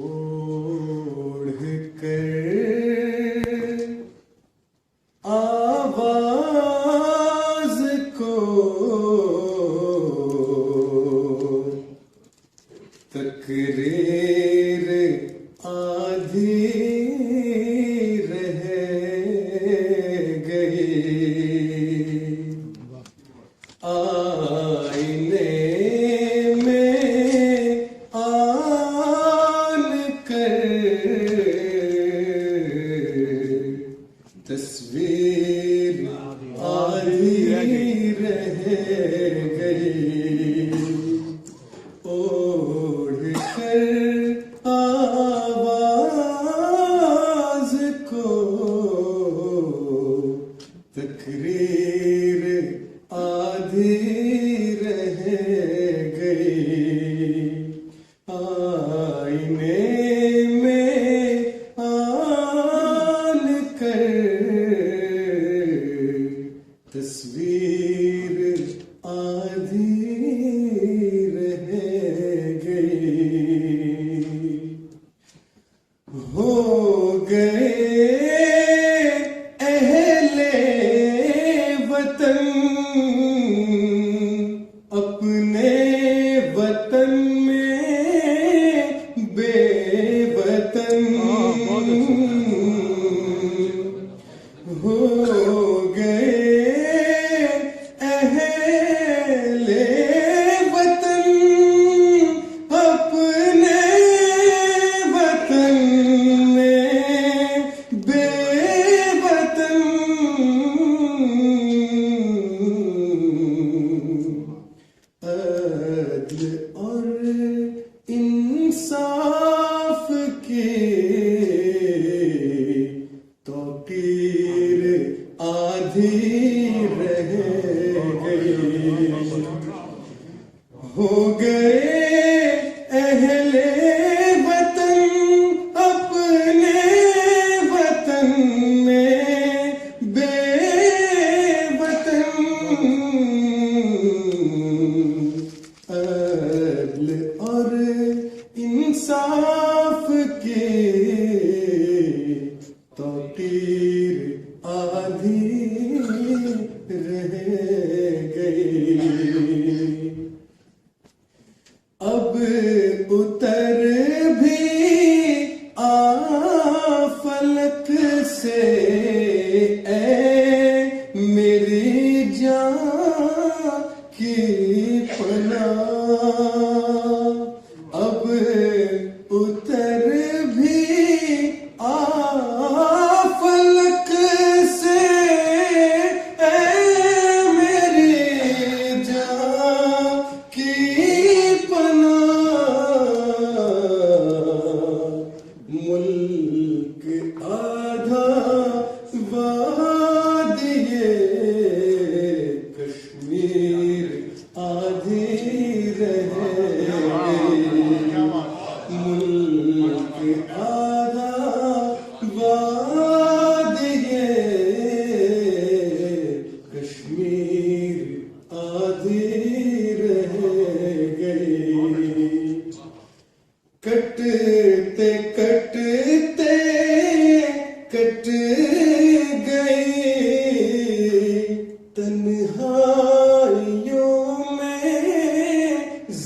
اوڑھ کر آواز کو تقریر آدھی رہ گئی، آئینے میں آن کر تصویر آدھی رہ گئی، اوڑھ کر آواز کو تقریر آدھی رہ گئی، آئینے میں آن کر تصویر آدھی رہ گئی، ہو گئے اہل وطن اپنے وطن میں بے وطن، ہو گئے اہل وطن اپنے وطن میں بے وطن، عدل اور انصاف کی توقیر آدھی رہ گئی، ہو گئے اہل وطن اپنے وطن میں بے وطن، عدل اور انصاف کی توقیر آدھی رہ گئی، اب اتر بھی آ فلک سے اے میری جان کی پناہ، اب اتر بھی آ فلک سے اے میری جان کی پناہ، ملک آدھا وادیٔ کشمیر آدھی رہ گئی، ملک آدھا وادیٔ کشمیر آدھی رہ گئی، کٹتے کٹتے کٹ گئی تنہائیوں میں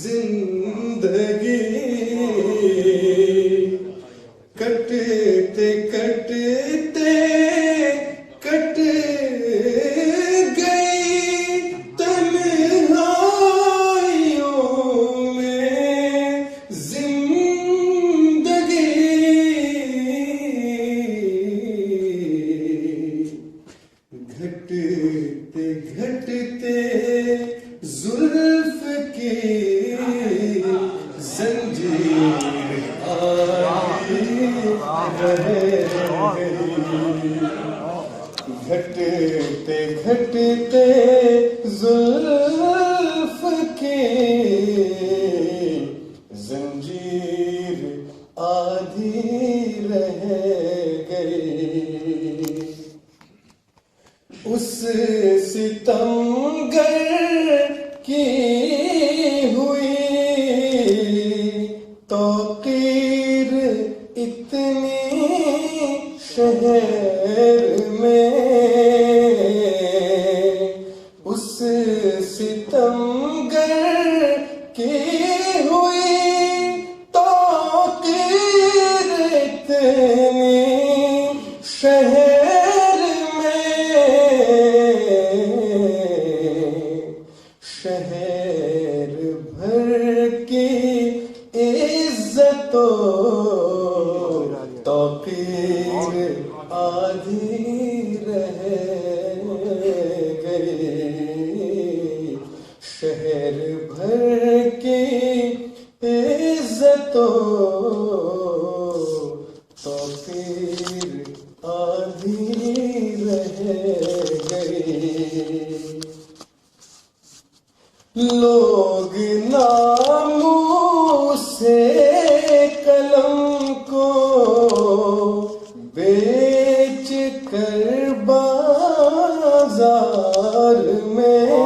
زندگی، کٹتے کٹتے کٹ گئی تنہائیوں میں زندگی، گھٹتے گھٹتے زلف کی زنجیر آدھی رہ گئی، گھٹتے گھٹتے زلف کی زنجیر آدھی رہ گئی، اس ستمگر کی ہوئی توقیر اتنی شہر میں اس ستمگر کی ہوئی توقیر اتنی شہر میں شہر بھر کی عزت و توقیر آدھی رہ گئی شہر بھر کی عزت و توقیر آدھی رہ گئی لوگ ناموں سے قلم کو بیچ کر بازار میں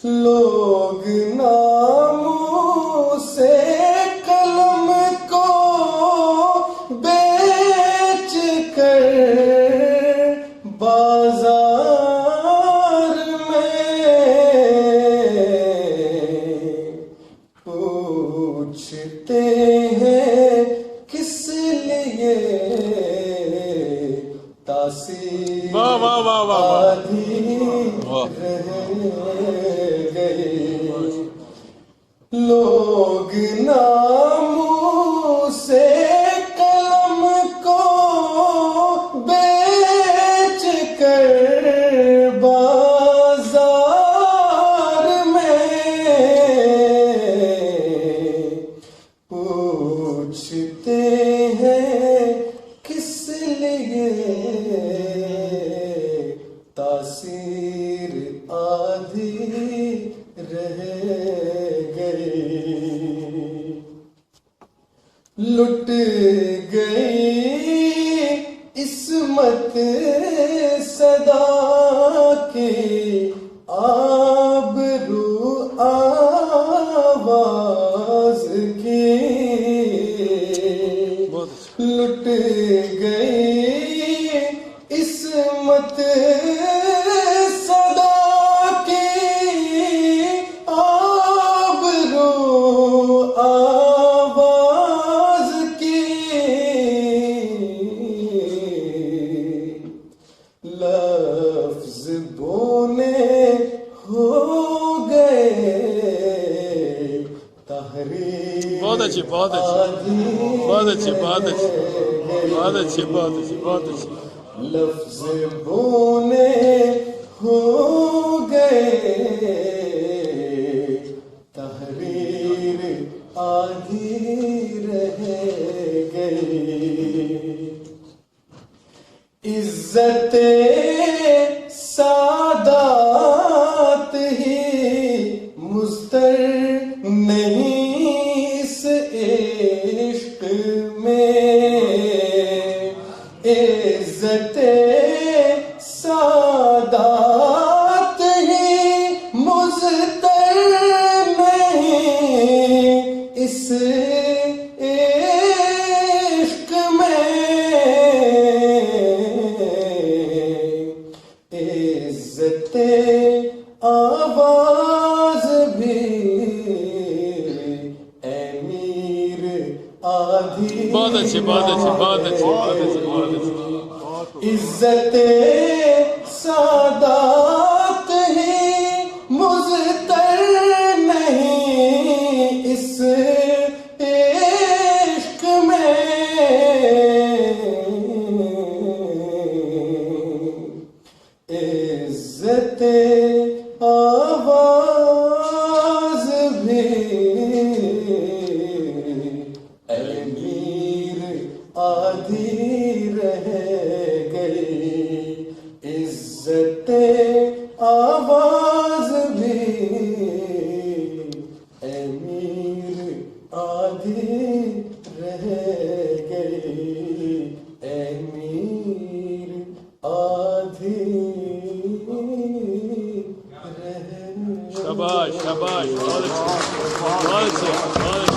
لوگ ناموں سے قلم کو بیچ کر بازار پوچھتے ہیں کس لیے تاثیر آدھی رہ گئی لوگ ناموں سے قلم کو بیچ کر بازار میں پوچھتے ہیں کس لیے تاثیر آدھی رہ گئی لٹ گئی عصمت صدا کی آبرو آواز کی لٹ گئی عصمت صدا کی آبرو آواز کی لفظ بونے ہو گئے تحریر بہت اچھی بہت اچھی بہت اچھی بہت اچھی بہت اچھی بہت اچھی بہت اچھی لفظ بونے ہو گئے تحریر آدھی رہ گئی عزت سادات ہی مضطر نہیں اس عشق میں عزت سادات ہی مضطر نہیں اس عشق میں عزت آواز بھی امیر آدھی بہت اچھی بہت اچھی بہت اچھی بہت اچھی بہت اچھی عزت سادات ہی مضطر نہیں اس عشق میں عزت آواز بھی امیر آدھی رہ گئی عزت آواز بھی امیر آدھی رہ گئی امیر آدھی رہ گئی شاباش شاباش بہت اچھا بہت اچھا بہت اچھا